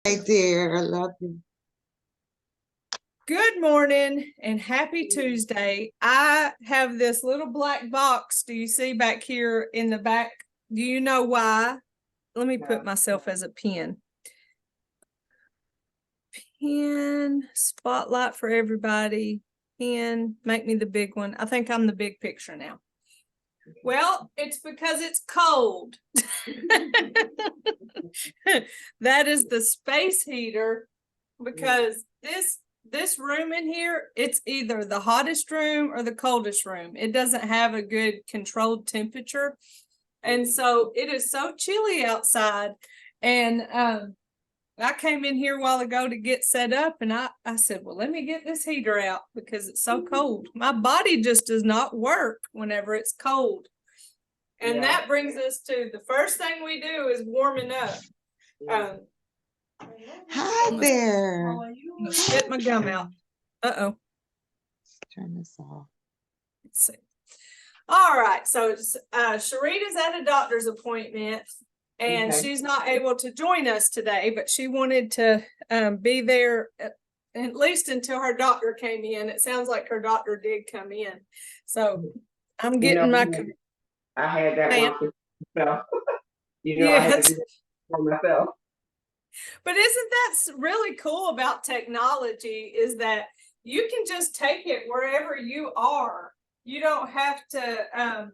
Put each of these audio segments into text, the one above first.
Right there. I love you. Good morning and happy Tuesday. I have this little black box. Do you see back here in the back? Do you know why? Let me put myself as a pin. Pin, spotlight for everybody. Pin, make me the big one. I think I'm the big picture now. Well, it's because it's cold. That is the space heater, because this room in here, it's either the hottest room or the coldest room. It doesn't have a good controlled temperature. And so it is so chilly outside. And I came in here a while ago to get set up, and I said, well, let me get this heater out because it's so cold. My body just does not work whenever it's cold. And that brings us to the first thing we do is warming up. Hi there. Spit my gum out. Uh-oh. Turn this off. Let's see. All right. So Sharita's at a doctor's appointment, and she's not able to join us today, but she wanted to be there at least until her doctor came in. It sounds like her doctor did come in. So I'm getting I had that one for myself. Yes. I had to do that for myself. But isn't that really cool about technology, is that you can just take it wherever you are. You don't have to,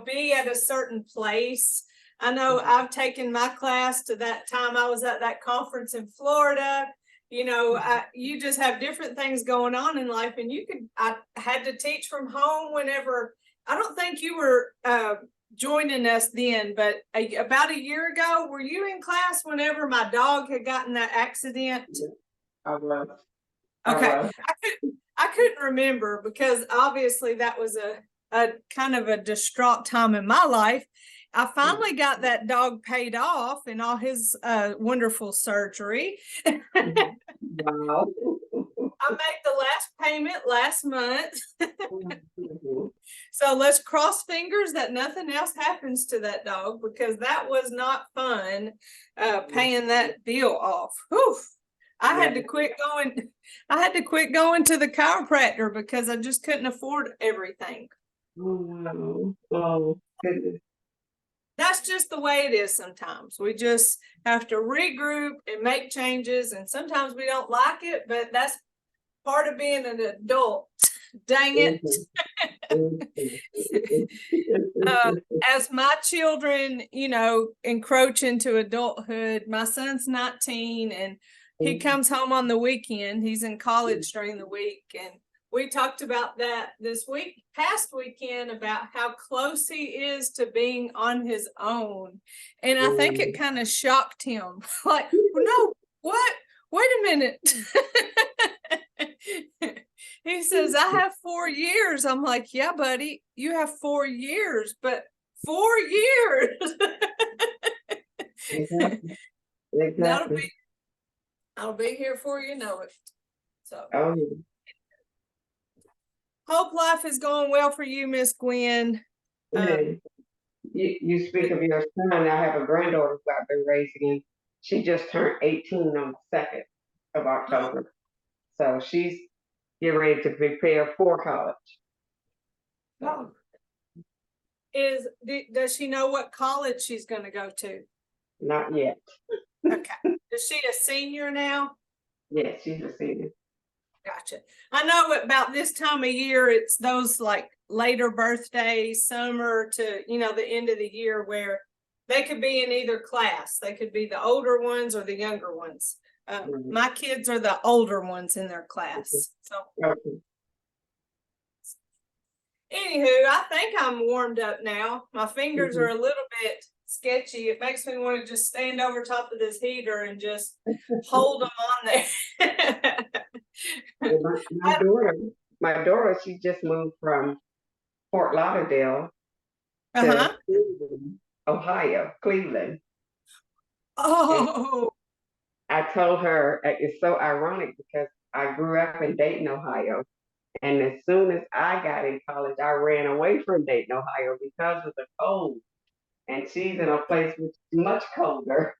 be at a certain place. I know I've taken my class to that time I was at that conference in Florida. You just have different things going on in life, and I had to teach from home whenever. I don't think you were joining us then, but about a year ago, were you in class whenever my dog had gotten that accident? I was. Okay. I couldn't remember, because obviously that was a kind of a distraught time in my life. I finally got that dog paid off and all his wonderful surgery. Wow. I made the last payment last month. So let's cross fingers that nothing else happens to that dog, because that was not fun paying that bill off. Whew. I had to quit going to the chiropractor because I just couldn't afford everything. Oh, goodness. That's just the way it is sometimes. We just have to regroup and make changes, and sometimes we don't like it, but that's part of being an adult. Dang it. As my children, encroach into adulthood, my son's 19 and he comes home on the weekend. He's in college during the week. And we talked about that this past weekend, about how close he is to being on his own. And I think it kind of shocked him. Like, no, what? Wait a minute. He says, I have 4 years. I'm like, yeah, buddy, you have 4 years, but 4 years. Exactly. I'll be here before you know it. So hope life is going well for you, Miss Gwen. You speak of your son. I have a granddaughter who I've been raising, and she just turned 18 on the 2nd of October. So she's getting ready to prepare for college. Oh. Does she know what college she's going to go to? Not yet. Okay. Is she a senior now? Yes, she's a senior. Gotcha. I know about this time of year, it's those like later birthdays, summer to, the end of the year, where they could be in either class. They could be the older ones or the younger ones. My kids are the older ones in their class. So, anywho, I think I'm warmed up now. My fingers are a little bit sketchy. It makes me want to just stand over top of this heater and just hold them on there. My daughter, she just moved from Fort Lauderdale to Cleveland. Oh. And I told her it's so ironic because I grew up in Dayton, Ohio. And as soon as I got in college, I ran away from Dayton, Ohio because of the cold. And she's in a place which is much colder.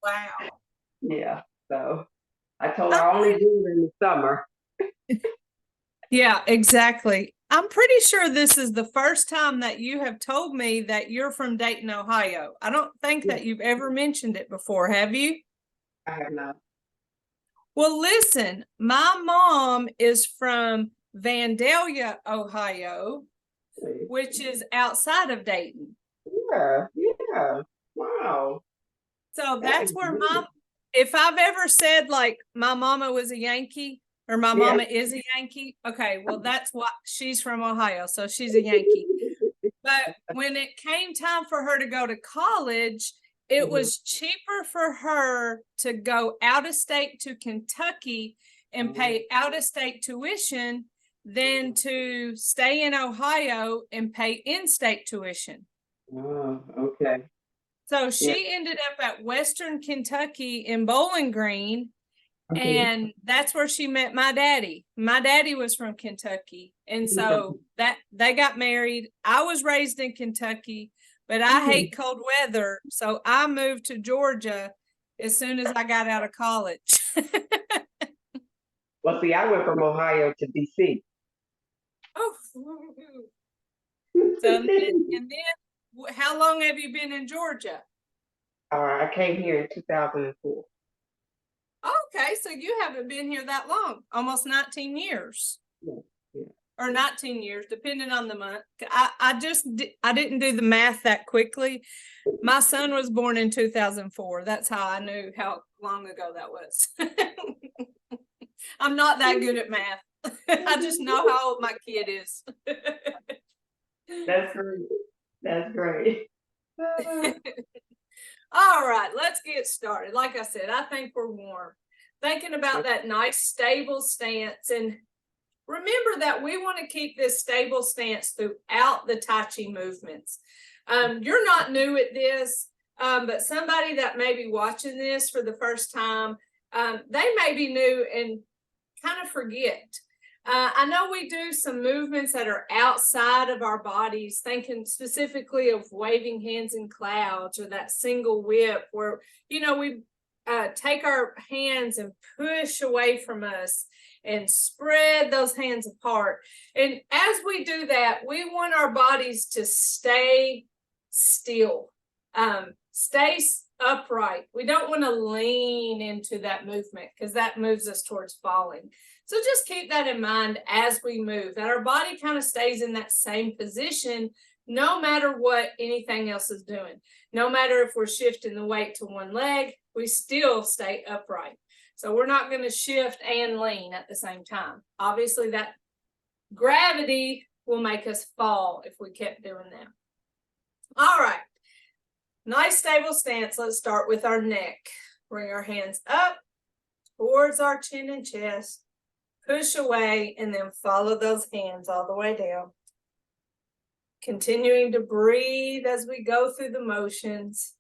Wow. Yeah. So I told her I only do it in the summer. Yeah, exactly. I'm pretty sure this is the first time that you have told me that you're from Dayton, Ohio. I don't think that you've ever mentioned it before, have you? I have not. Well, listen, my mom is from Vandalia, Ohio, which is outside of Dayton. Yeah, yeah. Wow. So That that's is where good. if I've ever said like my mama was a Yankee or my Yeah. mama is a Yankee, okay, well, that's why she's from Ohio. So she's a Yankee. But when it came time for her to go to college, it was cheaper for her to go out of state to Kentucky and pay out of state tuition than to stay in Ohio and pay in-state tuition. Oh, okay. So Yeah. she ended up at Western Kentucky in Bowling Green, Okay. and that's where she met my daddy. My daddy was from Kentucky, and so that they got married. I was raised in Kentucky, but I hate cold weather, so I moved to Georgia as soon as I got out of college. Well, see, I went from Ohio to DC. Oh, so and then how long have you been in Georgia? I came here in 2004. Okay, so you haven't been here that long, almost 19 years. Yeah, yeah. Or 19 years, depending on the month. I didn't do the math that quickly. My son was born in 2004. That's how I knew how long ago that was. I'm not that good at math. I just know how old my kid is. That's great. That's great. All right, let's get started. Like I said, I think we're warm. Thinking about that nice stable stance, and remember that we want to keep this stable stance throughout the Tai Chi movements. You're not new at this, but somebody that may be watching this for the first time, they may be new and kind of forget. I know we do some movements that are outside of our bodies, thinking specifically of waving hands in clouds or that single whip where, we take our hands and push away from us and spread those hands apart. And as we do that, we want our bodies to stay still, stay upright. We don't want to lean into that movement because that moves us towards falling. So just keep that in mind as we move, that our body kind of stays in that same position no matter what anything else is doing. No matter if we're shifting the weight to one leg, we still stay upright. So we're not going to shift and lean at the same time. Obviously, that gravity will make us fall if we kept doing that. All right. Nice stable stance. Let's start with our neck. Bring our hands up towards our chin and chest. Push away and then follow those hands all the way down. Continuing to breathe as we go through the motions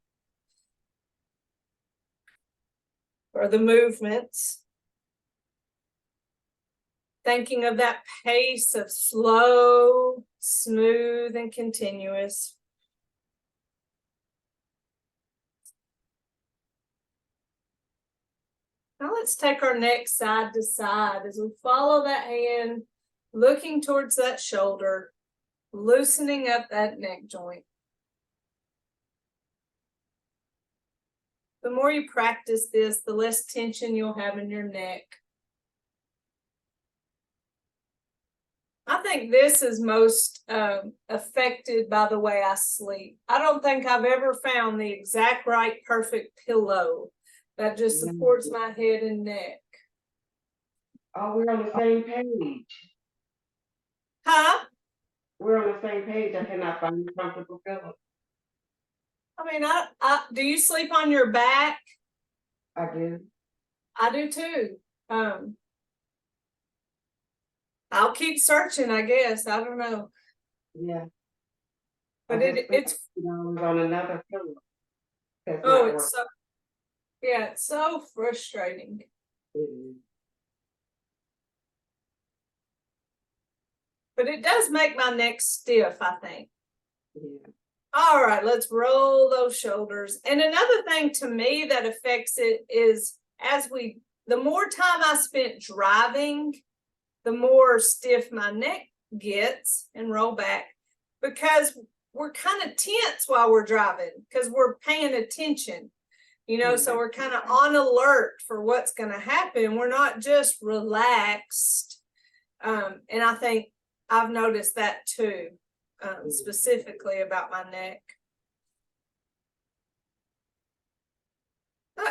or the movements. Thinking of that pace of slow, smooth, and continuous. Now let's take our neck side to side as we follow that hand, looking towards that shoulder, loosening up that neck joint. The more you practice this, the less tension you'll have in your neck. I think this is most affected by the way I sleep. I don't think I've ever found the exact right perfect pillow that just supports my head and neck. Oh, we're on the same page. Huh? We're on the same page. I cannot find a comfortable pillow. I mean, do you sleep on your back? I do. I do too. I'll keep searching, I guess. I don't know. Yeah. But it's on another pillow. It's so frustrating. Mm-hmm. But it does make my neck stiff, I think. Yeah. All right, let's roll those shoulders. And another thing to me that affects it is the more time I spent driving, the more stiff my neck gets and roll back, because we're kind of tense while we're driving because we're paying attention, so we're kind of on alert for what's going to happen. We're not just relaxed. And I think I've noticed that too, specifically about my neck.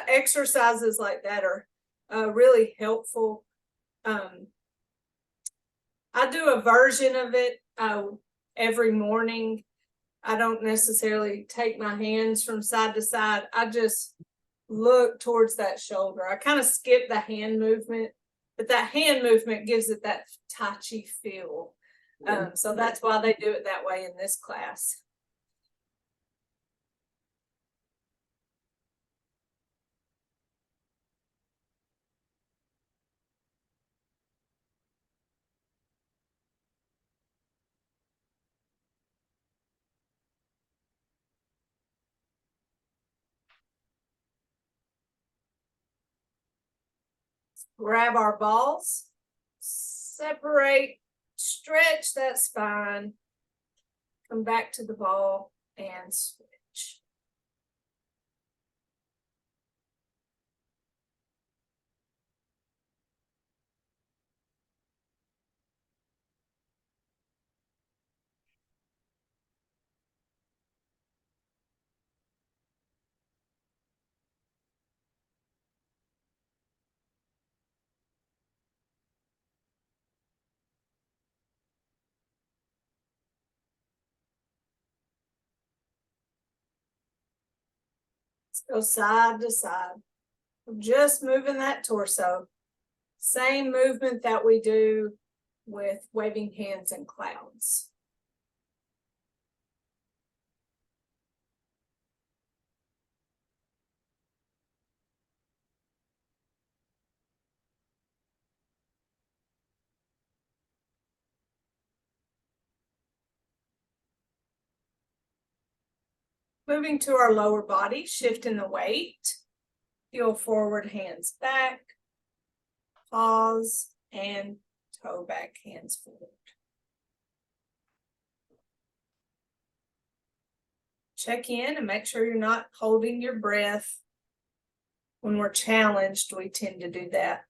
Exercises like that are really helpful. I do a version of it every morning. I don't necessarily take my hands from side to side. I just look towards that shoulder. I kind of skip the hand movement, but that hand movement gives it that Tai Chi feel. So that's why they do it that way in this class. Grab our balls, separate, stretch that spine, come back to the ball and switch. Go side to side. We're just moving that torso. Same movement that we do with waving hands and clouds. Moving to our lower body, shifting the weight. Heel forward, hands back. Pause and toe back, hands forward. Check in and make sure you're not holding your breath. When we're challenged, we tend to do that.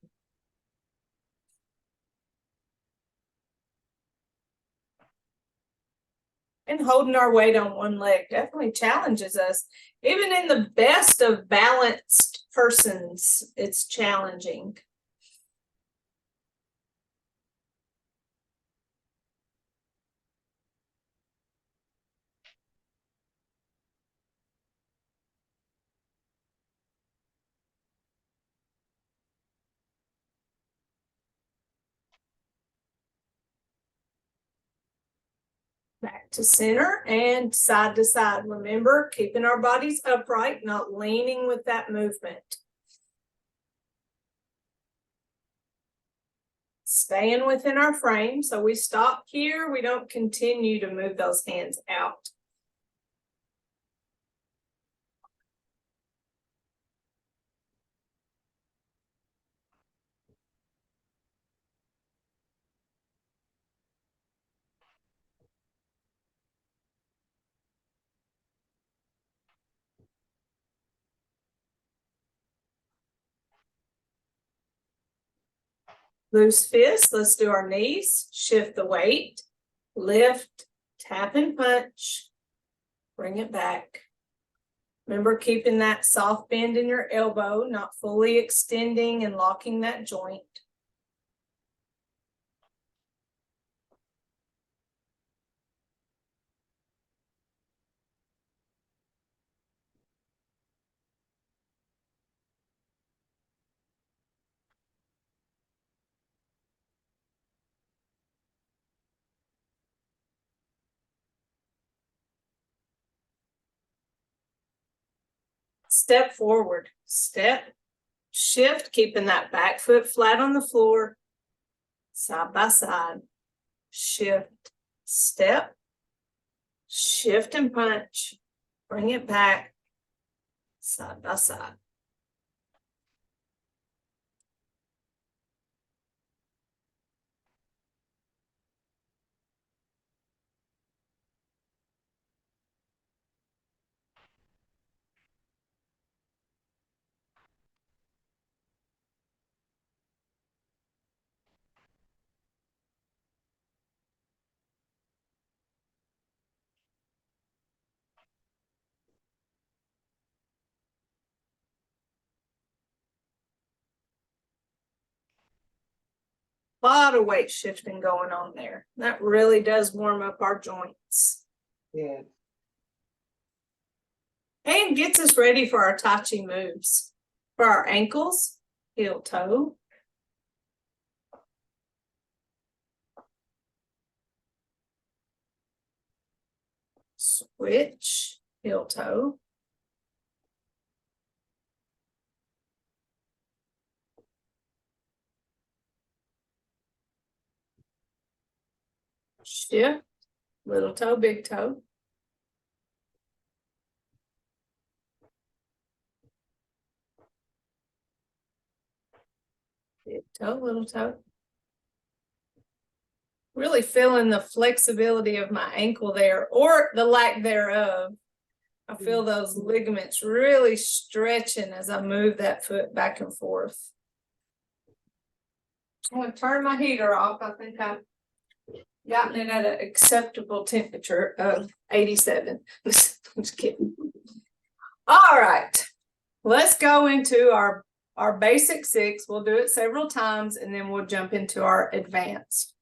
And holding our weight on one leg definitely challenges us. Even in the best of balanced persons, it's challenging. Back to center and side to side. Remember, keeping our bodies upright, not leaning with that movement. Staying within our frame. So we stop here. We don't continue to move those hands out. Loose fist, let's do our knees, shift the weight, lift, tap and punch, bring it back. Remember keeping that soft bend in your elbow, not fully extending and locking that joint. Step forward, step, shift, keeping that back foot flat on the floor, side by side, shift, step, shift and punch, bring it back, side by side. lot of weight shifting going on there. That really does warm up our joints. Yeah. And gets us ready for our Tai Chi moves. For our ankles, heel toe. Switch, heel toe. Shift, little toe, big toe. Big toe, little toe. Really feeling the flexibility of my ankle there, or the lack thereof. I feel those ligaments really stretching as I move that foot back and forth. I'm going to turn my heater off. I think I've gotten it at an acceptable temperature of 87. Just kidding. All right, let's go into our basic 6. We'll do it several times and then we'll jump into our advanced.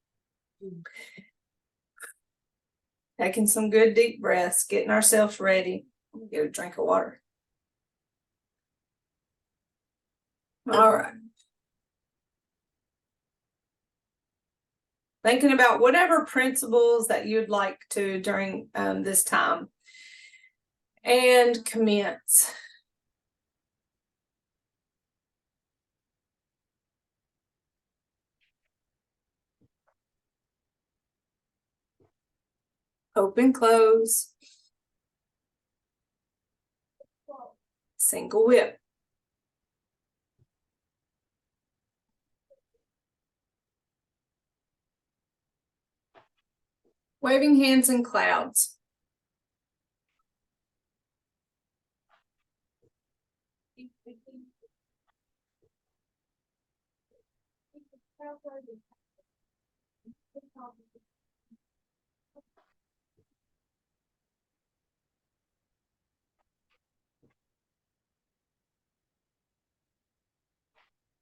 Taking some good deep breaths, getting ourselves ready. Get a drink of water. All right. Thinking about whatever principles that you'd like to during this time. And commence. Open, close. Single whip. Waving hands in clouds.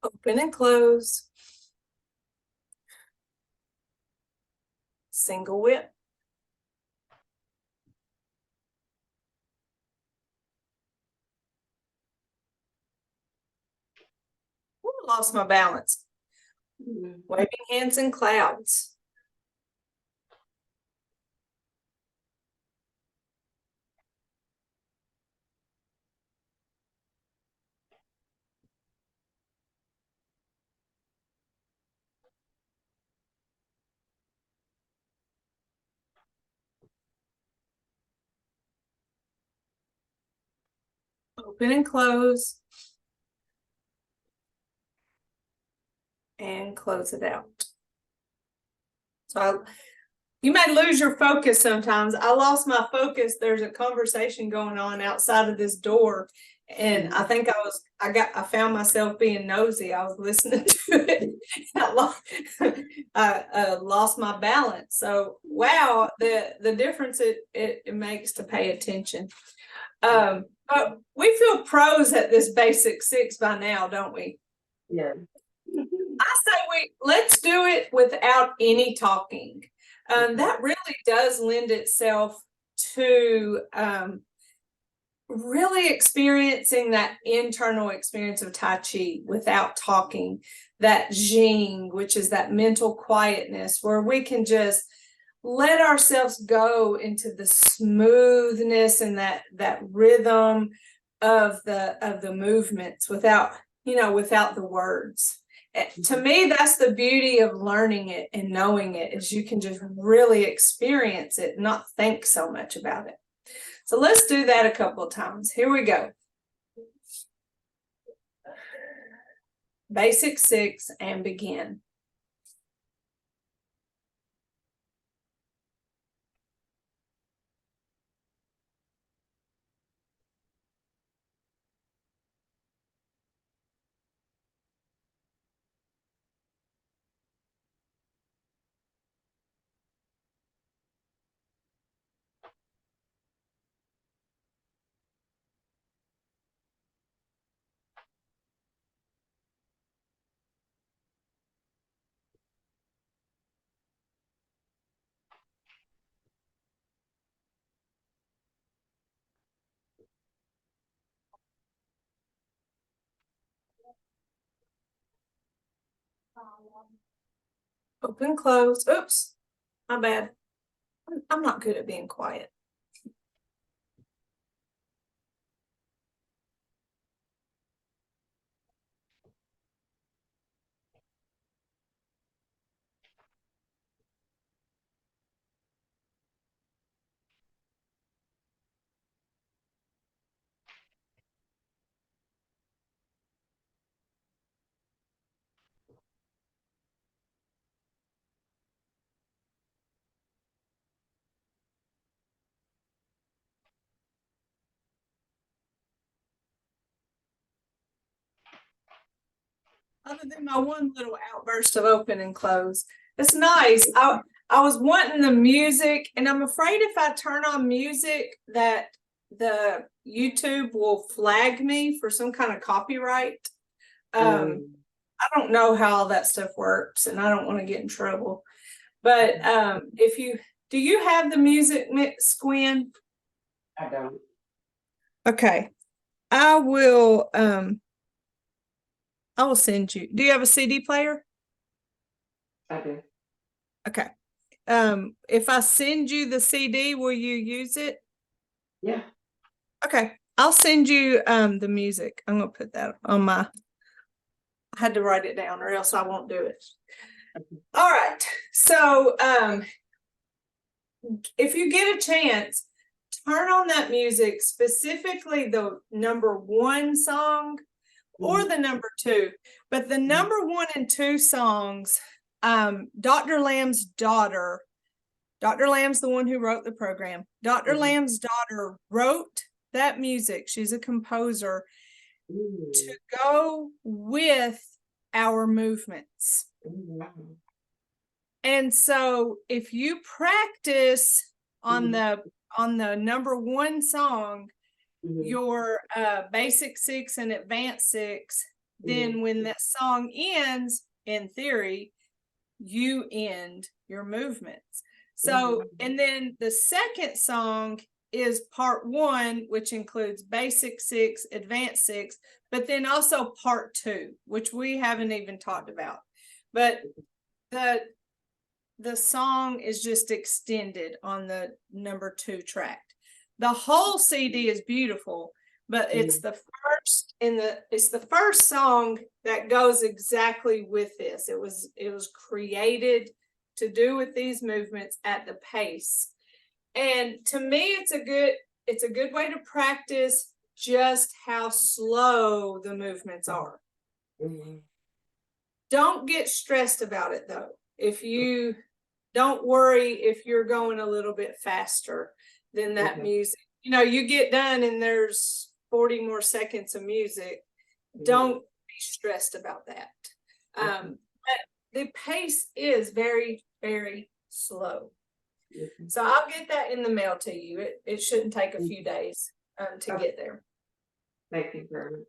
Open and close. Single whip. Ooh, lost my balance. Waving hands in clouds. Open and close. And close it out. So you may lose your focus sometimes. I lost my focus. There's a conversation going on outside of this door. And I think I found myself being nosy. I was listening to it. I lost my balance. So wow, the difference it makes to pay attention. But we feel pros at this basic 6 by now, don't we? Yeah. I say let's do it without any talking. That really does lend itself to really experiencing that internal experience of Tai Chi without talking, that Jing, which is that mental quietness where we can just let ourselves go into the smoothness and that rhythm of the movements without the words. To me, that's the beauty of learning it and knowing it, is you can just really experience it, not think so much about it. So let's do that a couple of times. Here we go. Basic 6 and begin. Open, close. Oops, my bad. I'm not good at being quiet. Other than my one little outburst of open and close. It's nice. I was wanting the music, and I'm afraid if I turn on music that the YouTube will flag me for some kind of copyright. I don't know how all that stuff works, and I don't want to get in trouble. But if you do, you have the music mix, Gwen? I don't. Okay. I will send you. Do you have a CD player? I do. Okay. If I send you the CD, will you use it? Yeah. Okay. I'll send you the music. I'm gonna put that on my, I had to write it down or else I won't do it. Okay. All right. So if you get a chance, turn on that music, specifically the number 1 song or the number 2. But the number 1 and 2 songs, Dr. Lamb's daughter, Dr. Lamb's the one who wrote the program. Dr. Lamb's daughter wrote that music. She's a composer to go with our movements. And so if you practice on the number 1 song, your basic 6 and advanced 6, then when that song ends, in theory, you end your movements. So, and then the second song is part 1, which includes basic 6, advanced 6, but then also part 2, which we haven't even talked about. But the song is just extended on the number 2 track. The whole CD is beautiful, but it's the first song that goes exactly with this. It was created to do with these movements at the pace. And to me, it's a good way to practice just how slow the movements are. Don't get stressed about it though. If you don't worry if you're going a little bit faster than that music. You know, you get done and there's 40 more seconds of music. Don't be stressed about that. But the pace is very, very slow. So I'll get that in the mail to you. It shouldn't take a few days to get there. Thank you very much.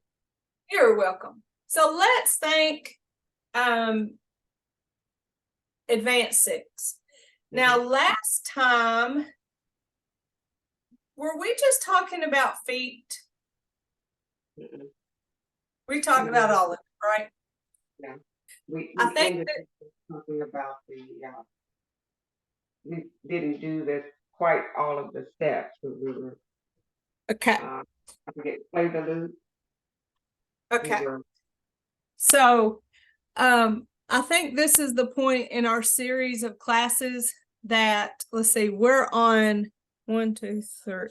You're welcome. So let's thank Advanced 6. Now, last time, were we just talking about feet? We talked about all of it, right? Yeah. We I think ended talking about we didn't do this quite all of the steps. We were okay. I forget, play the loop. Okay. So I think this is the point in our series of classes that, let's see, we're on 1, 2, 3.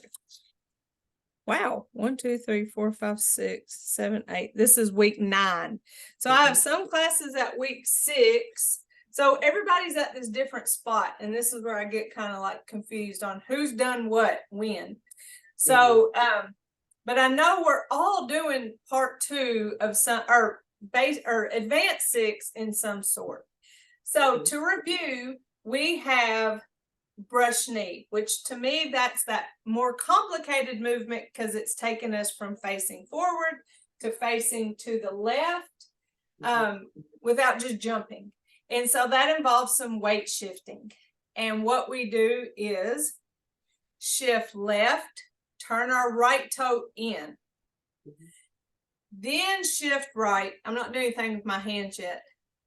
Wow. 1, 2, 3, 4, 5, 6, 7, 8. This is week 9. So I have some classes at week 6. So everybody's at this different spot. And this is where I get kind of like confused on who's done what, when. So, but I know we're all doing part 2 of some, or advanced 6 in some sort. So to review, we have brush knee, which to me, that's that more complicated movement because it's taken us from facing forward to facing to the left without just jumping. And so that involves some weight shifting. And what we do is shift left, turn our right toe in, then shift right. I'm not doing anything with my hands yet.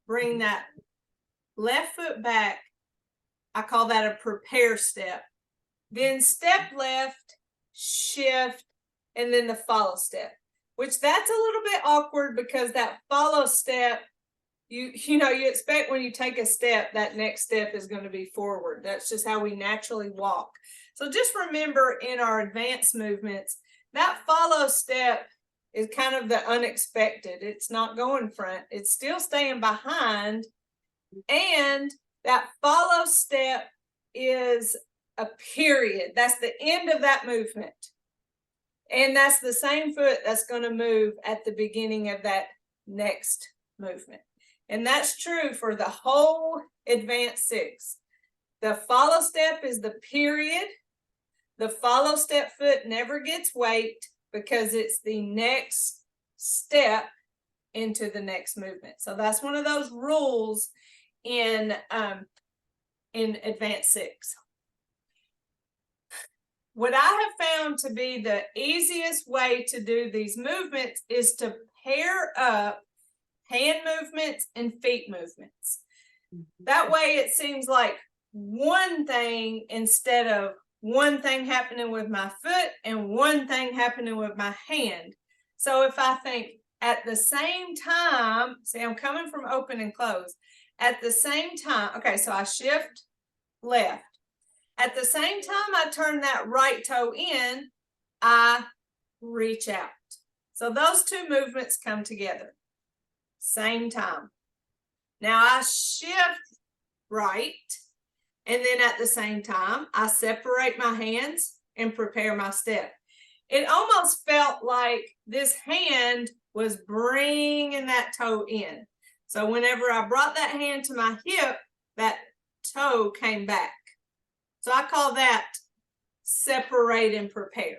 bring that left foot back. I call that a prepare step. Then step left, shift, and then the follow step, which that's a little bit awkward because that follow step, you expect when you take a step, that next step is going to be forward. That's just how we naturally walk. So just remember in our advanced movements, that follow step is kind of the unexpected. It's not going front. It's still staying behind. And that follow step is a period. That's the end of that movement. And that's the same foot that's going to move at the beginning of that next movement. And that's true for the whole advanced 6. The follow step is the period. The follow step foot never gets weight because it's the next step into the next movement. So that's one of those rules in advanced 6. What I have found to be the easiest way to do these movements is to pair up hand movements and feet movements. That way it seems like one thing instead of one thing happening with my foot and one thing happening with my hand. So if I think at the same time, see, I'm coming from open and close. At the same time, okay, so I shift left. At the same time I turn that right toe in, I reach out. So those two movements come together. Same time. Now I shift right, and then at the same time, I separate my hands and prepare my step. It almost felt like this hand was bringing that toe in. So whenever I brought that hand to my hip, that toe came back. So I call that separate and prepare.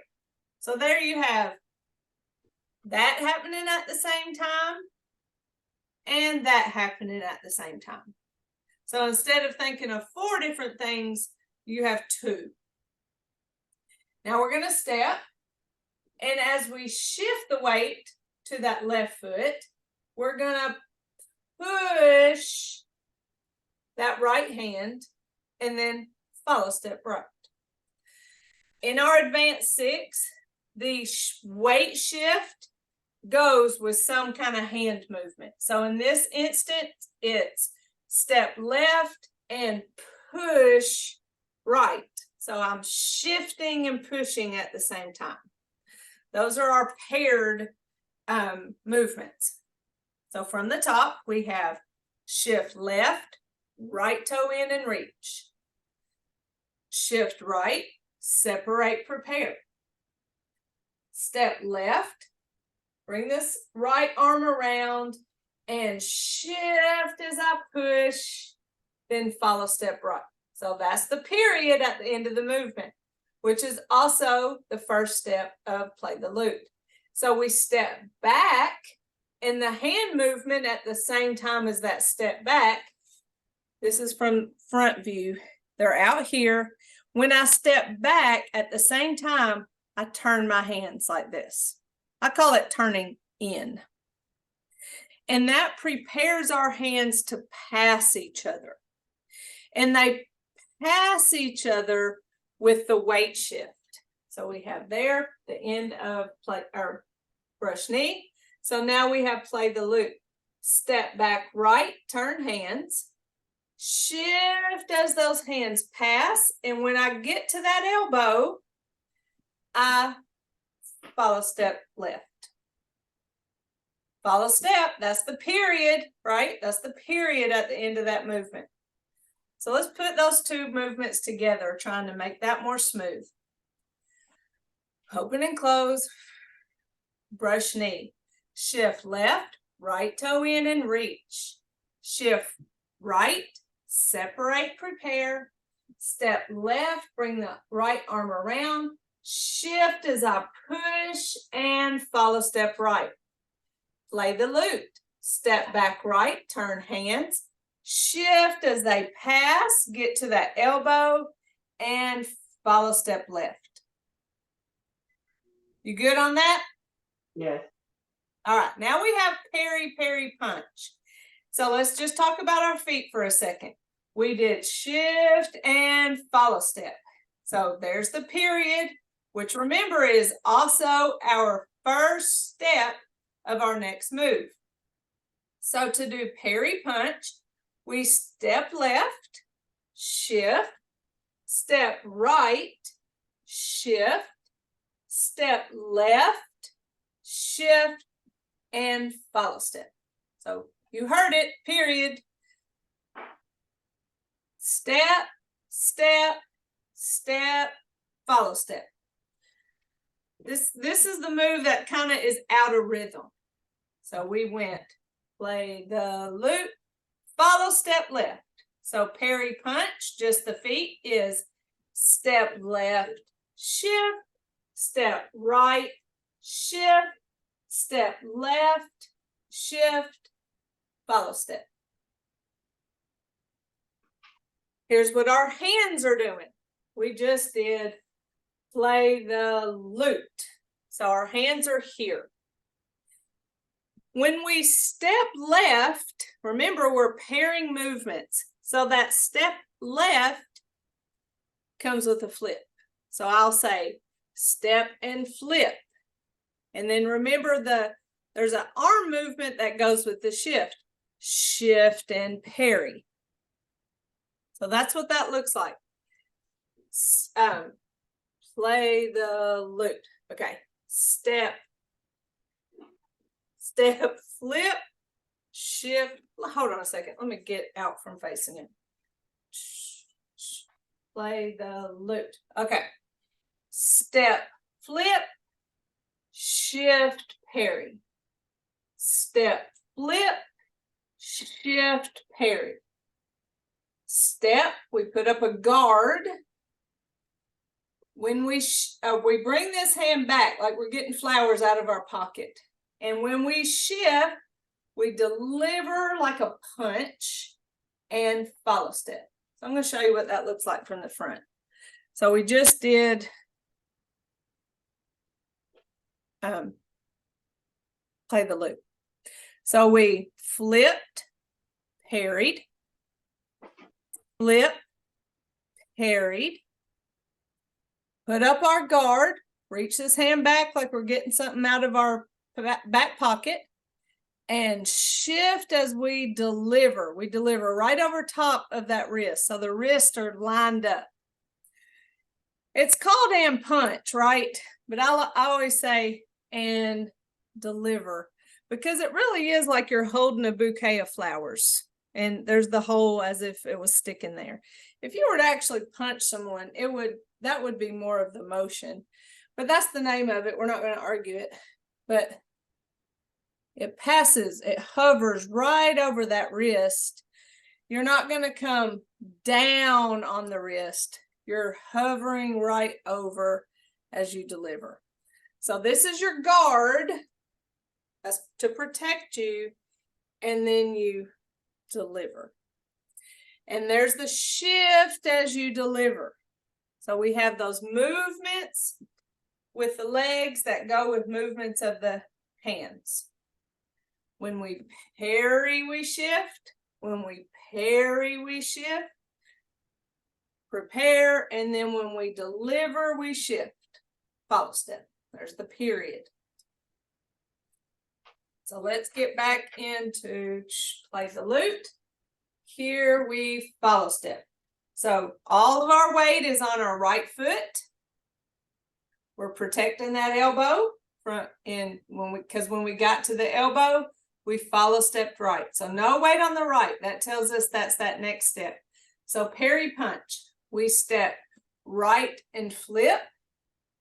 So there you have that happening at the same time and that happening at the same time. So instead of thinking of 4 different things, you have 2. Now we're going to step. And as we shift the weight to that left foot, we're going to push that right hand and then follow step right. In our advanced 6, the weight shift goes with some kind of hand movement. So in this instance, it's step left and push right. So I'm shifting and pushing at the same time. Those are our paired movements. So from the top, we have shift left, right toe in and reach. Shift right, separate, prepare. Step left, bring this right arm around and shift as I push, then follow step right. So that's the period at the end of the movement, which is also the first step of play the lute. So we step back in the hand movement at the same time as that step back. This is from front view. They're out here. When I step back at the same time, I turn my hands like this. I call it turning in. And that prepares our hands to pass each other. And they pass each other with the weight shift. So we have there the end of play or brush knee. So now we have play the lute. Step back right, turn hands. Shift as those hands pass. And when I get to that elbow, I follow step left. Follow step, that's the period, right? That's the period at the end of that movement. So let's put those two movements together, trying to make that more smooth. Open and close, brush knee. Shift left, right toe in and reach. Shift right, separate, prepare. Step left, bring the right arm around. Shift as I push and follow step right. Play the lute. Step back right, turn hands. Shift as they pass, get to that elbow, and follow step left. You good on that? Yes. All right, now we have parry, parry, punch. So let's just talk about our feet for a second. We did shift and follow step. So there's the period, which remember is also our first step of our next move. So to do parry punch, we step left, shift, step right, shift, step left, shift, and follow step. So you heard it, period. Step, step, step, follow step. This is the move that kind of is out of rhythm. So we went play the loop, follow step left. So parry punch, just the feet, is step left, shift, step right, shift, step left, shift, follow step. Here's what our hands are doing. We just did play the lute. So our hands are here. When we step left, remember we're pairing movements. So that step left comes with a flip. So I'll say step and flip. And then remember there's an arm movement that goes with the shift. Shift and parry. So that's what that looks like. Play the lute. Okay. Step, flip, shift. Hold on a second. Let me get out from facing it. Play the lute. Okay. Step, flip, shift, parry. Step, flip, shift, parry. Step, we put up a guard. When we bring this hand back, like we're getting flowers out of our pocket. And when we shift, we deliver like a punch and follow step. So I'm going to show you what that looks like from the front. So we just did play the loop. So we flipped, parried, flip, parried, put up our guard, reach this hand back like we're getting something out of our back pocket, and shift as we deliver. We deliver right over top of that wrist. So the wrists are lined up. It's called and punch, right? But I always say and deliver because it really is like you're holding a bouquet of flowers. And there's the hole as if it was sticking there. If you were to actually punch someone, that would be more of the motion. But that's the name of it. We're not going to argue it. But it passes, it hovers right over that wrist. You're not going to come down on the wrist. You're hovering right over as you deliver. So this is your guard. That's to protect you. And then you deliver. And there's the shift as you deliver. So we have those movements with the legs that go with movements of the hands. When we parry, we shift. When we parry, we shift. Prepare, and then when we deliver, we shift. Follow step. There's the period. So let's get back into play the lute. Here we follow step. So all of our weight is on our right foot. We're protecting that elbow because when we got to the elbow, we follow step right. So no weight on the right. That tells us that's that next step. So parry punch. We step right and flip,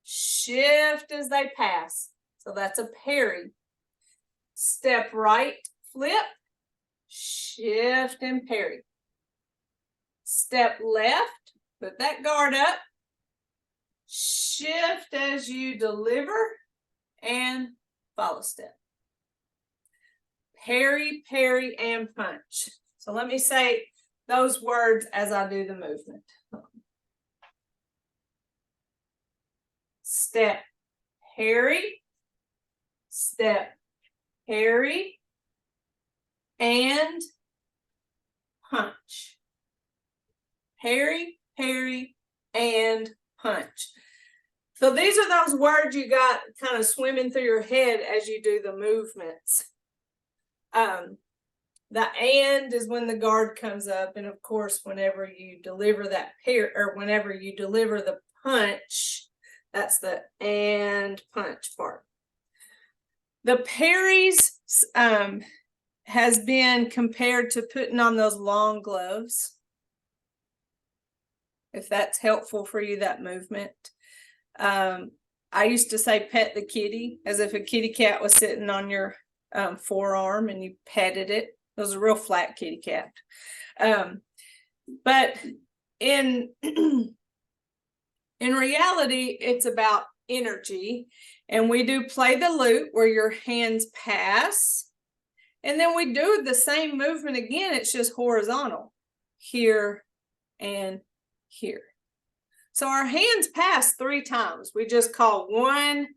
shift as they pass. So that's a parry. Step right, flip, shift and parry. Step left, put that guard up, shift as you deliver, and follow step. Parry, parry, and punch. So let me say those words as I do the movement. Step, parry, step, parry, and punch. Parry, parry, and punch. So these are those words you got kind of swimming through your head as you do the movements. The and is when the guard comes up, and of course, whenever you deliver that parry, or whenever you deliver the punch, that's the and punch part. The parries has been compared to putting on those long gloves. If that's helpful for you, that movement. I used to say pet the kitty, as if a kitty cat was sitting on your forearm and you petted it. It was a real flat kitty cat. But in reality, it's about energy. And we do play the lute where your hands pass. And then we do the same movement again. It's just horizontal. Here and here. So our hands pass 3 times. We just call one,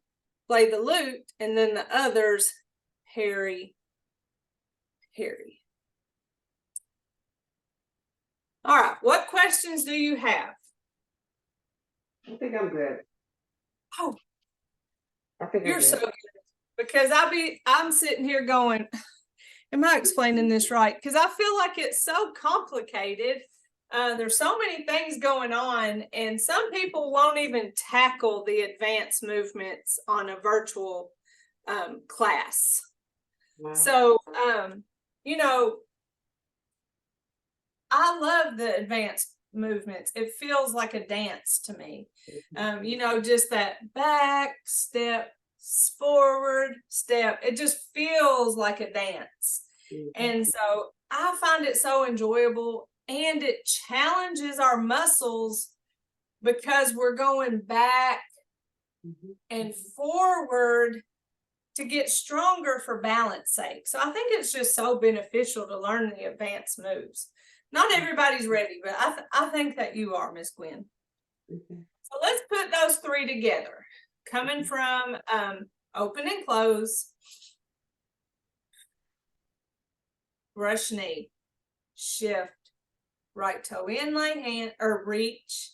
play the lute, and then the others, parry, parry. All right, what questions do you have? I think I'm good. Oh, I think you're I'm so good. good. Because I'm sitting here going, am I explaining this right? Because I feel like it's so complicated. There's so many things going on, and some people won't even tackle the advanced movements on a virtual class. Wow. So, you know, I love the advanced movements. It feels like a dance to me. You know, just that back step, forward step. It just feels like a dance. And so I find it so enjoyable, and it challenges our muscles because we're going back and forward to get stronger for balance sake. So I think it's just so beneficial to learn the advanced moves. Not everybody's ready, but I think that you are, Miss Gwen. So let's put those 3 together. Coming from open and close, brush knee, shift, right toe in, lay hand, or reach,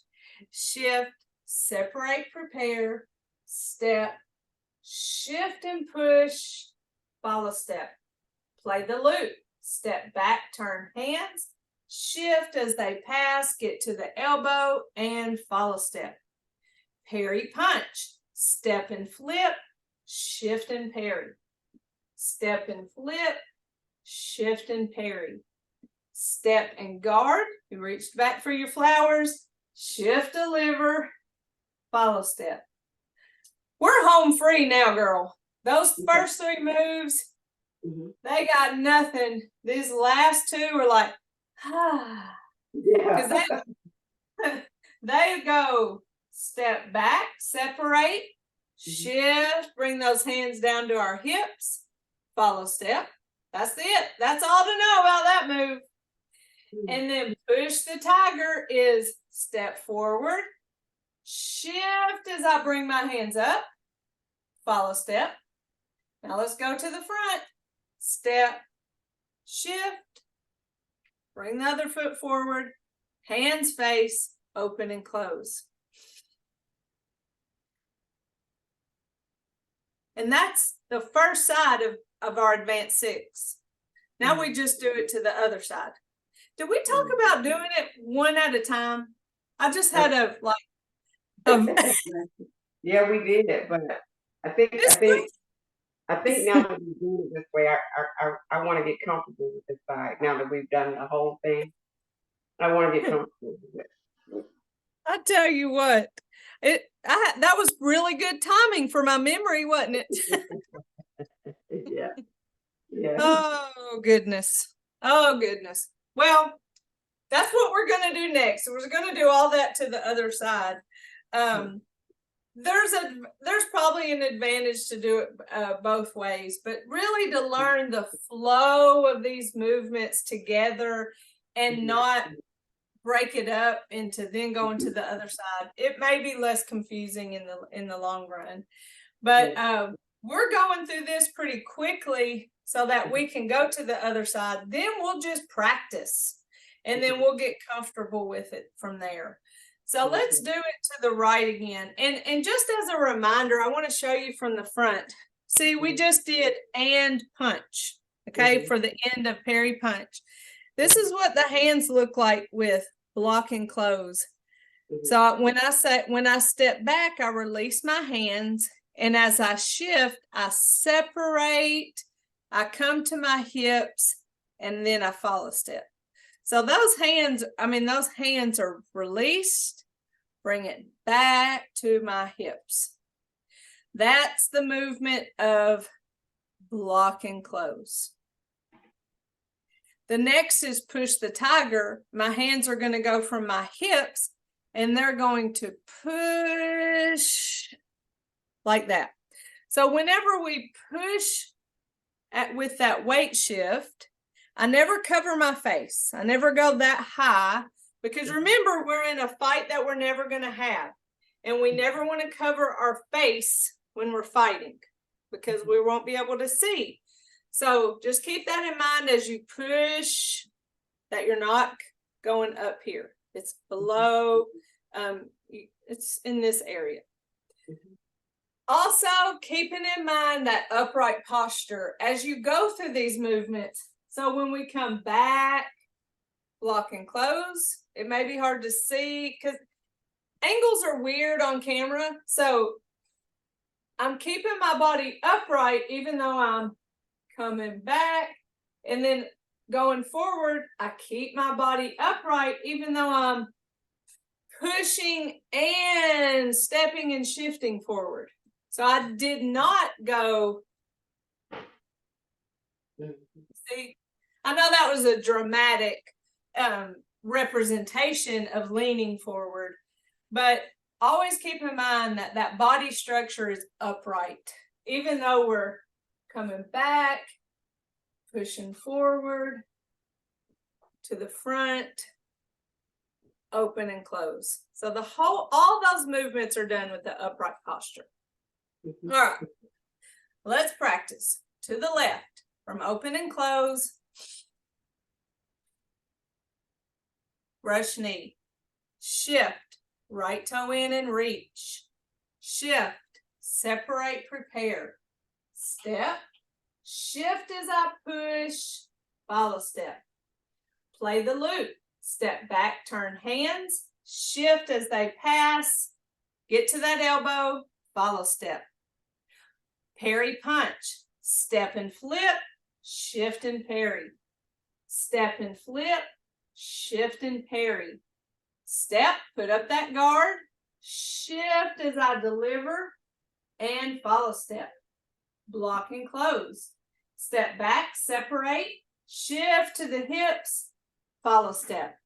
shift, separate, prepare, step, shift and push, follow step. Play the lute, step back, turn hands, shift as they pass, get to the elbow, and follow step. Parry punch, step and flip, shift and parry. Step and flip, shift and parry. Step and guard, you reached back for your flowers, shift, deliver, follow step. We're home free now, girl. Those first 3 moves, they got nothing. These last 2 are like, because they go step back, separate, shift, bring those hands down to our hips, follow step. That's it. That's all to know about that move. And then push the tiger is step forward, shift as I bring my hands up, follow step. Now let's go to the front, step, shift, bring the other foot forward, hands face, open and close. And that's the first side of our advanced 6. Now we just do it to the other side. Did we talk about doing it one at a time? I just had yeah, we did it, but I think now that we do it this way, I want to get comfortable with this side. Now that we've done the whole thing, I want to get comfortable with it. I tell you what, that was really good timing for my memory, wasn't it? Yeah. Yeah. Oh goodness. Oh goodness. Well, that's what we're going to do next. So we're going to do all that to the other side. There's probably an advantage to do it both ways, but really to learn the flow of these movements together and not break it up into then going to the other side. It may be less confusing in the long run, but we're going through this pretty quickly so that we can go to the other side. Then we'll just practice. and then we'll get comfortable with it from there. So let's do it to the right again. And just as a reminder, I want to show you from the front. See, we just did and punch, okay, for the end of parry punch. This is what the hands look like with block and close. So when I step back, I release my hands, and as I shift, I separate, I come to my hips, and then I follow step. So those hands are released, bring it back to my hips. That's the movement of block and close. The next is push the tiger. My hands are going to go from my hips, and they're going to push like that. So whenever we push with that weight shift, I never cover my face. I never go that high, because remember, we're in a fight that we're never going to have. And we never want to cover our face when we're fighting, because we won't be able to see. So just keep that in mind as you push, that you're not going up here. It's below, it's in this area. Also, keeping in mind that upright posture as you go through these movements. So when we come back, block and close, it may be hard to see because angles are weird on camera. So I'm keeping my body upright even though I'm coming back, and then going forward, I keep my body upright even though I'm pushing and stepping and shifting forward. So I did not go. See, I know that was a dramatic representation of leaning forward, but always keep in mind that that body structure is upright, even though we're coming back, pushing forward to the front, open and close. So all those movements are done with the upright posture. All right, let's practice. To the left, from open and close, brush knee, shift, right toe in and reach, shift, separate, prepare, step, shift as I push, follow step, play the loop, step back, turn hands, shift as they pass, get to that elbow, follow step, parry punch, step and flip, shift and parry, step and flip, shift and parry, step, put up that guard, shift as I deliver, and follow step, block and close, step back, separate, shift to the hips, follow step,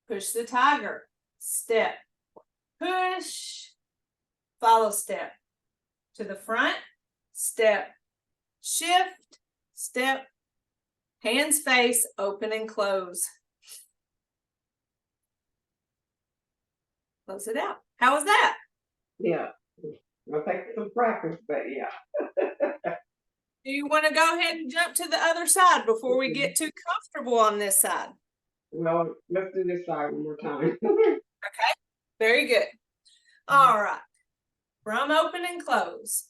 push the tiger, step, push, follow step, to the front, step, shift, step, hands face, open and close. Close it out. How was that? Yeah. It'll take some practice, but yeah. Do you want to go ahead and jump to the other side before we get too comfortable on this side? Well, let's do this side one more time. Okay, very good. All right, from open and close.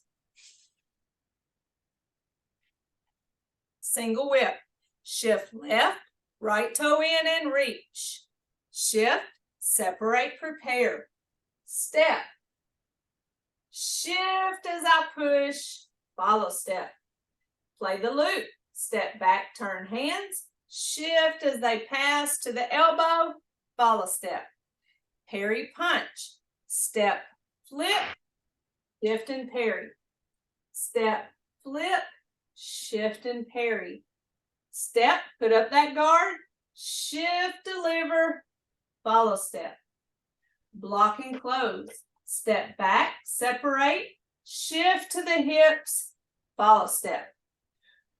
Single whip, shift left, right toe in and reach, shift, separate, prepare, step, shift as I push, follow step, play the loop, step back, turn hands, shift as they pass to the elbow, follow step, parry punch, step, flip, shift and parry, step, flip, shift and parry, step, put up that guard, shift, deliver, follow step, block and close, step back, separate, shift to the hips, follow step,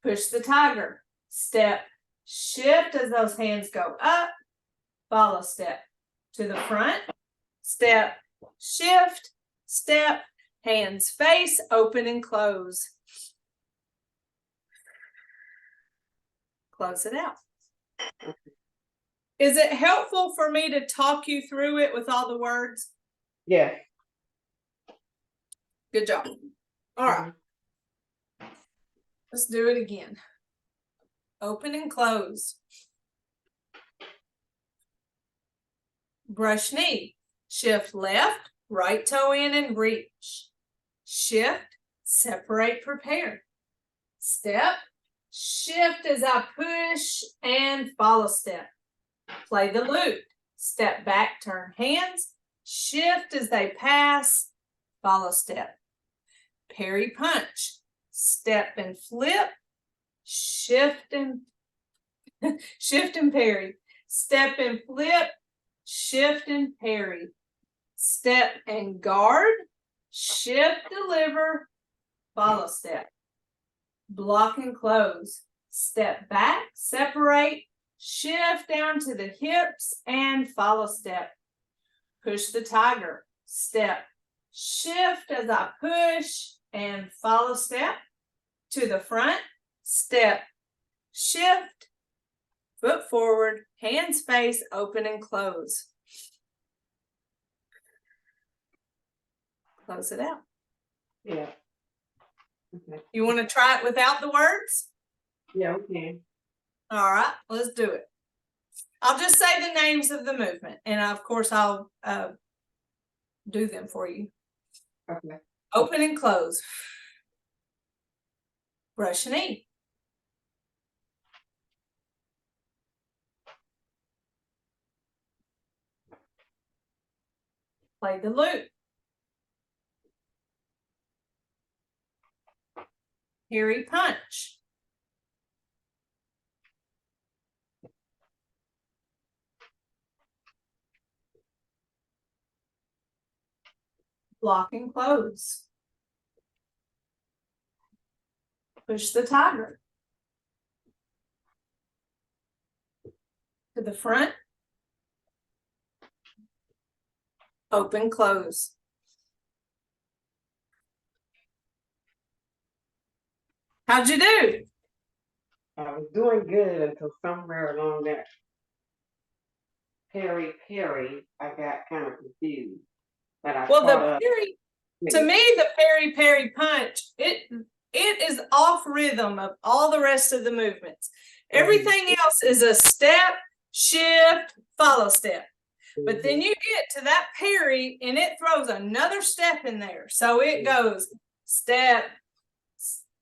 push the tiger, step, shift as those hands go up, follow step, to the front, step, shift, step, hands face, open and close. Close it out. Is it helpful for me to talk you through it with all the words? Yes. Good job. All right. Let's do it again. Open and close. Brush knee. Shift left, right toe in and reach. Shift, separate, prepare. Step, shift as I push and follow step. Play the loop. Step back, turn hands. Shift as they pass, follow step. Parry punch. Step and flip. Shift and shift and parry. Step and flip. Shift and parry. Step and guard. Shift, deliver, follow step. Block and close. Step back, separate, shift down to the hips and follow step. Push the tiger. Step, shift as I push and follow step. To the front, step, shift, foot forward, hands face, open and close. Close it out. Yeah. Okay. You want to try it without the words? Yeah, we can. All right, let's do it. I'll just say the names of the movement, and of course I'll do them for you. Okay. Open and close. Brush knee. Play the loop. Parry punch. Block and close. Push the tiger. To the front. Open, close. How'd you do? I was doing good until somewhere along that parry, I got kind of confused. But I Well, the caught up. parry, to me, the parry punch, it is off rhythm of all the rest of the movements. Everything else is a step, shift, follow step. But then you get to that parry and it throws another step in there. So it goes step,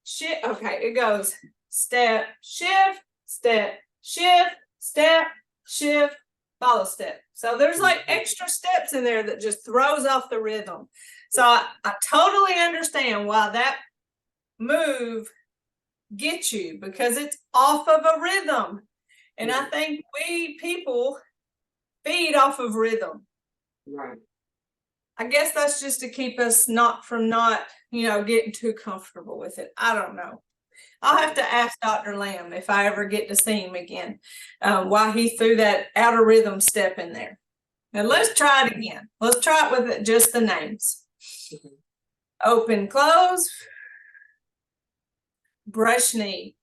shift. Okay, it goes step, shift, step, shift, follow step. So there's like extra steps in there that just throws off the rhythm. So I totally understand why that move gets you, because it's off of a rhythm. And I think we people feed off of rhythm. Right. I guess that's just to keep us not, getting too comfortable with it. I don't know. I'll have to ask Dr. Lamb if I ever get to see him again, why he threw that out of rhythm step in there. Now let's try it again. Let's try it with just the names. Open, close, brush knee.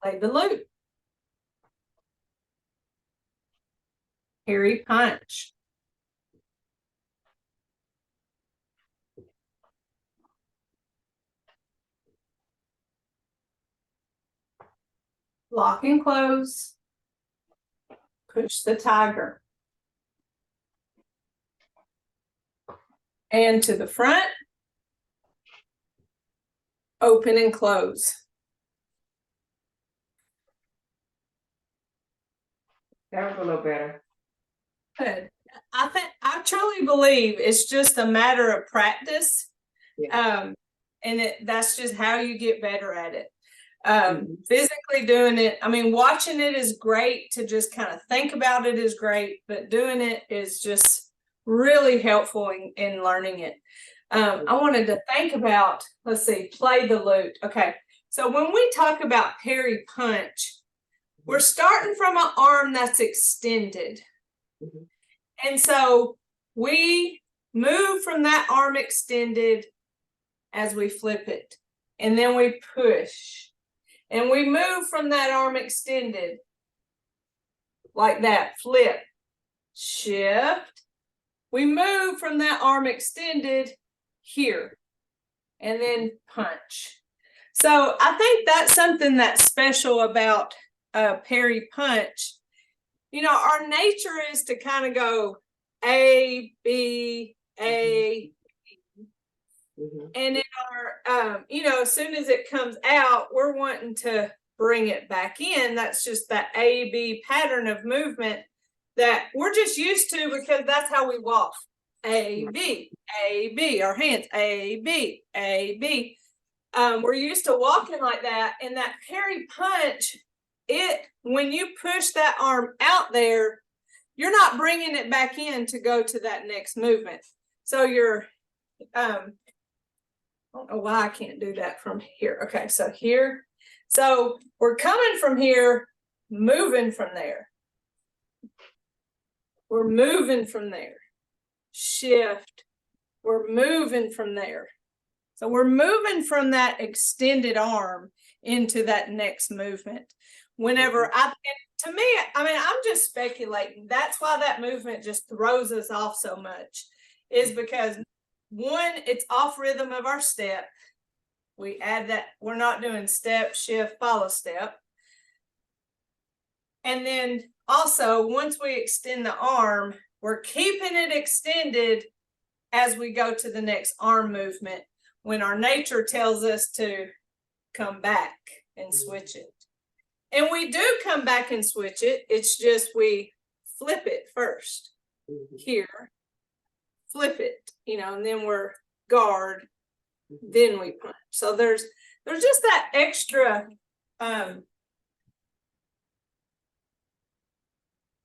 Play the loop. Parry punch. Lock and close. Push the tiger. And to the front. Open and close. That was a little better. Good. I truly believe it's just a matter of practice. Yeah. And that's just how you get better at it. Physically doing it, watching it is great, to just kind of think about it is great, but doing it is just really helpful in learning it. I wanted to think about, let's see, play the loop. Okay, so when we talk about parry punch, we're starting from an arm that's extended. And so we move from that arm extended as we flip it. and then we push. And we move from that arm extended. Like that, flip, shift. We move from that arm extended here, and then punch. So I think that's something that's special about parry punch. You know, our nature is to kind of go A, B, A, and in our, you know, as soon as it comes out, we're wanting to bring it back in. That's just that A, B pattern of movement that we're just used to because that's how we walk. A, B, our hands, A, B, A, B. We're used to walking like that. And that parry punch, when you push that arm out there, you're not bringing it back in to go to that next movement. So you're, I don't know why I can't do that from here. Okay, so here. So we're coming from here, moving from there. We're moving from there. Shift. We're moving from there. So we're moving from that extended arm into that next movement. Whenever to me, I mean, I'm just speculating. That's why that movement just throws us off so much, is because one, it's off rhythm of our step. We add that, we're not doing step, shift, follow step. And then also, once we extend the arm, we're keeping it extended as we go to the next arm movement, when our nature tells us to come back and switch it. And we do come back and switch it. It's just we flip it first here, flip it, you know, and then we're guard, then we punch. So there's just that extra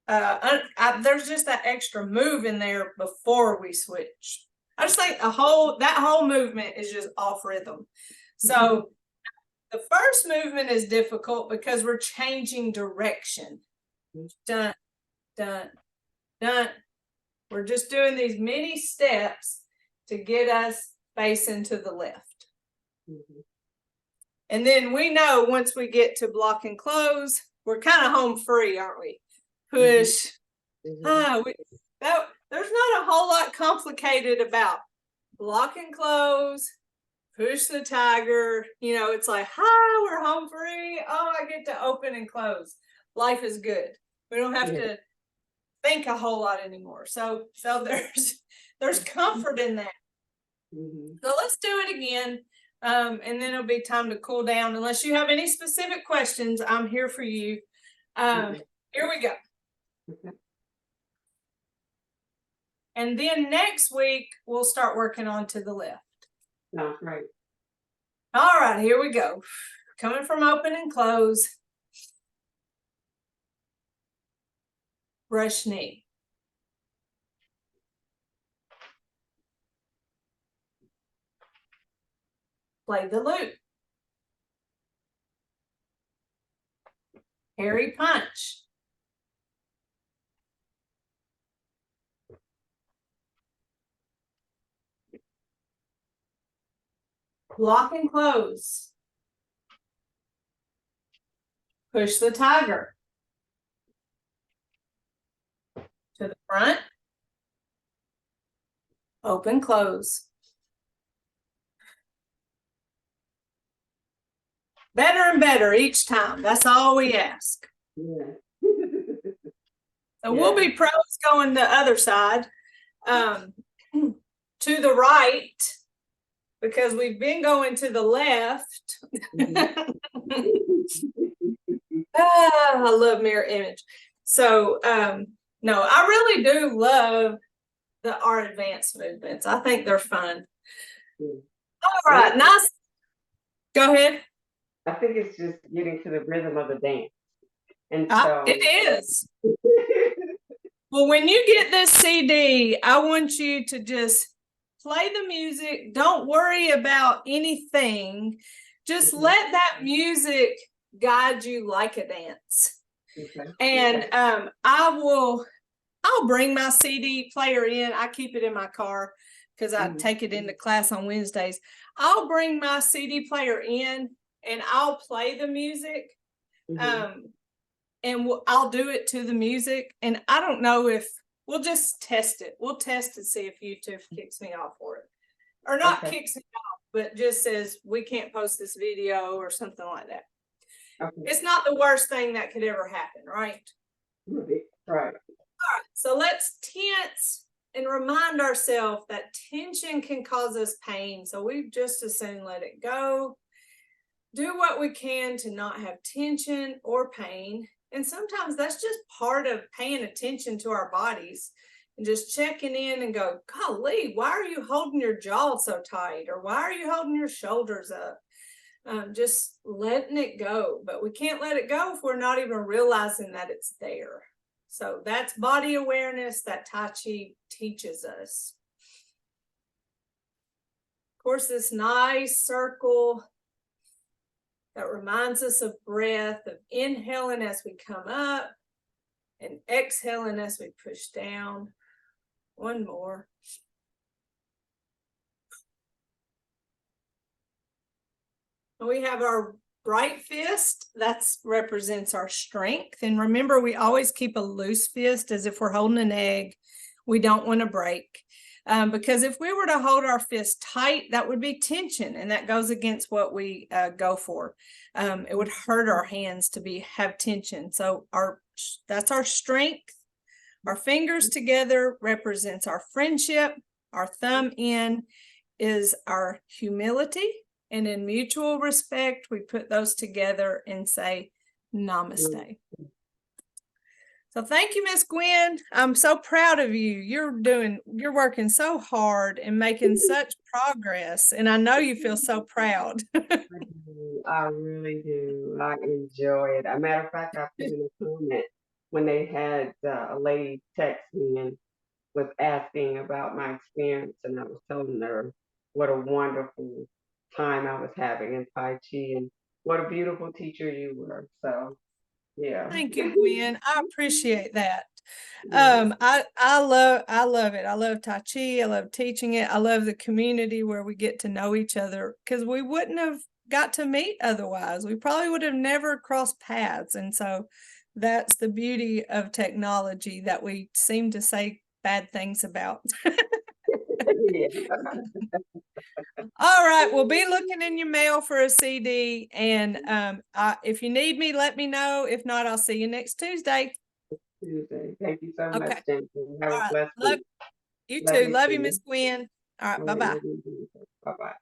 there's just that extra move in there before we switch. I just think that whole movement is just off rhythm. So the first movement is difficult because we're changing direction. Dun, dun, dun. We're just doing these mini steps to get us facing to the left. And then we know once we get to block and close, we're kind of home free, aren't we? Push. There's not a whole lot complicated about block and close, push the tiger. You know, it's like, hi, we're home free. Oh, I get to open and close. Life is good. We don't have to think a whole lot anymore. So there's comfort in that. So let's do it again. And then it'll be time to cool down. Unless you have any specific questions, I'm here for you. Here we go. And then next week, we'll start working on to the left. Sounds right. All right, here we go. Coming from open and close. Brush knee. Play the loop. Parry punch. Block and close. Push the tiger. To the front. Open, close. Better and better each time. That's all we ask. Yeah. So we'll be pros going the other side. To the right, because we've been going to the left. I love mirror image. So no, I really do love our advanced movements. I think they're fun. All right, nice. Go ahead. I think it's just getting to the rhythm of the dance. And so it is. Well, when you get this CD, I want you to just play the music. Don't worry about anything. Just let that music guide you like a dance. And I'll bring my CD player in. I keep it in my car because I take it into class on Wednesdays. I'll bring my CD player in and I'll play the music. Mhm. And I'll do it to the music. And I don't know if we'll just test it. We'll test to see if YouTube kicks me off for it, or not Okay. kicks me off, but just says we can't post this video or something like that. Okay. It's not the worst thing that could ever happen, right? Right. So let's tense and remind ourselves that tension can cause us pain. So we just as soon let it go. Do what we can to not have tension or pain. And sometimes that's just part of paying attention to our bodies and just checking in and go, golly, why are you holding your jaw so tight? Or why are you holding your shoulders up? Just letting it go. But we can't let it go if we're not even realizing that it's there. So that's body awareness that Tai Chi teaches us. Of course, this nice circle that reminds us of breath, of inhaling as we come up and exhaling as we push down. One more. We have our right fist. That represents our strength. And remember, we always keep a loose fist as if we're holding an egg. We don't want to break. Because if we were to hold our fist tight, that would be tension, and that goes against what we go for. It would hurt our hands to have tension. So that's our strength. Our fingers together represents our friendship. Our thumb in is our humility. And in mutual respect, we put those together and say namaste. So thank you, Miss Gwen. I'm so proud of you. You're working so hard and making such progress. And I know you feel so proud. I really do. I enjoy it. As a matter of fact, I put in a comment when they had a lady text me and was asking about my experience, and I was telling her what a wonderful time I was having in Tai Chi and what a beautiful teacher you were. So, yeah. Thank you, Gwen. I appreciate that. Yeah. I love it. I love Tai Chi. I love teaching it. I love the community where we get to know each other, because we wouldn't have got to meet otherwise. We probably would have never crossed paths. And so that's the beauty of technology that we seem to say bad things about. Yeah. All right, we'll be looking in your mail for a CD. And if you need me, let me know. If not, I'll see you next Tuesday. Tuesday. Thank you so much, Okay. Jensen. Have All a right. blessed Love week. you Love too. you Love you, too. Miss Gwen. All right. All right, Bye-bye. love you too. Bye-bye.